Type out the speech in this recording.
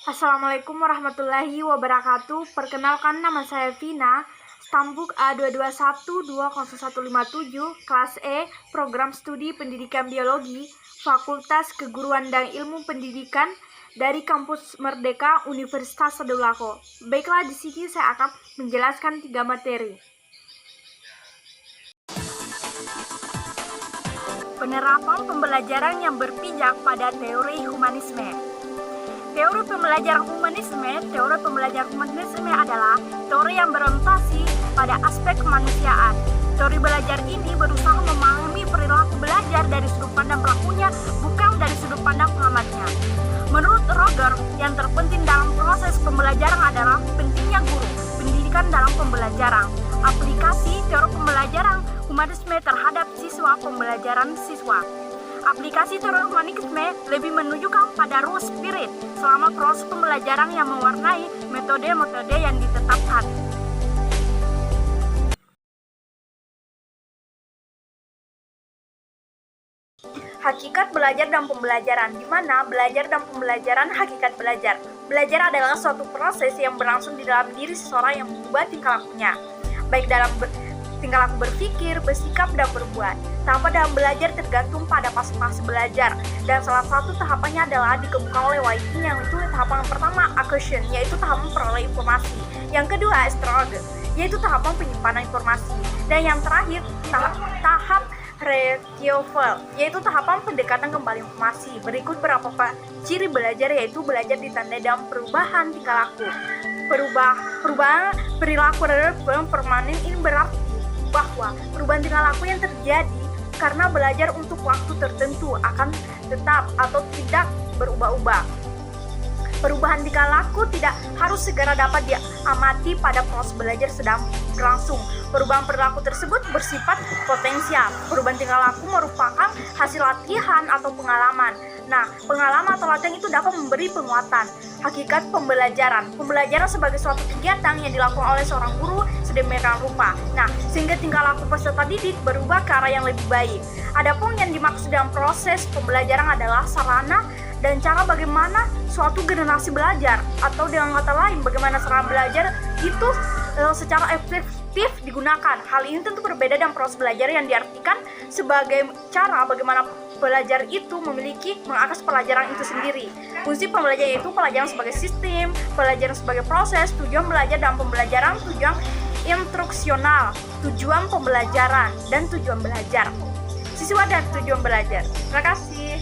Assalamualaikum warahmatullahi wabarakatuh. Perkenalkan, nama saya Vina, Stambuk A221-20157, kelas E, Program Studi Pendidikan Biologi, Fakultas Keguruan dan Ilmu Pendidikan dari Kampus Merdeka Universitas Tadulako. Baiklah, di sini saya akan menjelaskan 3 materi. Penerapan pembelajaran yang berpijak pada teori humanisme. Teori pembelajaran humanisme adalah teori yang berorientasi pada aspek kemanusiaan. Teori belajar ini berusaha memahami perilaku belajar dari sudut pandang pelakunya, bukan dari sudut pandang pengamatnya. Menurut Roger, yang terpenting dalam proses pembelajaran adalah pentingnya guru, pendidikan dalam pembelajaran, aplikasi teori pembelajaran humanisme terhadap siswa, pembelajaran siswa. Aplikasi teori humanisme lebih menunjukkan pada rule spirit selama proses pembelajaran yang mewarnai metode-metode yang ditetapkan. Hakikat belajar dan pembelajaran, di mana belajar dan pembelajaran hakikat belajar. Belajar adalah suatu proses yang berlangsung di dalam diri seseorang yang mengubah tingkah lakunya, baik dalam tingkah laku berpikir, bersikap, dan berbuat. Tahapan dalam belajar tergantung pada fase-fase belajar, dan salah satu tahapannya adalah dikemukakan oleh Whiting, yang itu tahapan pertama, acquisition, yaitu tahapan memperoleh informasi. Yang kedua, storage, yaitu tahapan penyimpanan informasi. Dan yang terakhir, tahap retrieval, yaitu tahapan pendekatan kembali informasi. Berikut beberapa ciri belajar, yaitu belajar ditandai dengan perubahan tingkah laku. Perubahan perilaku adalah permanen. Ini berarti bahwa perubahan tingkah laku yang terjadi karena belajar untuk waktu tertentu akan tetap atau tidak berubah-ubah. Perubahan tingkah laku tidak harus segera dapat diamati pada proses belajar sedang berlangsung. Perubahan perilaku tersebut bersifat potensial. Perubahan tingkah laku merupakan hasil latihan atau pengalaman. Nah, pengalaman atau latihan itu dapat memberi penguatan. Hakikat pembelajaran. Pembelajaran sebagai suatu kegiatan yang dilakukan oleh seorang guru sedemikian rupa. Nah, sehingga tingkah laku peserta didik berubah ke arah yang lebih baik. Adapun yang dimaksud dalam proses pembelajaran adalah sarana dan cara bagaimana suatu generasi belajar, atau dengan kata lain bagaimana sarana belajar itu secara efektif digunakan. Hal ini tentu berbeda dengan proses belajar yang diartikan sebagai cara bagaimana pelajar itu mengakses pelajaran itu sendiri. Fungsi pembelajaran itu pelajaran sebagai sistem, pelajaran sebagai proses, tujuan belajar dalam pembelajaran, tujuan instruksional, tujuan pembelajaran, dan tujuan belajar. Siswa dan tujuan belajar. Terima kasih.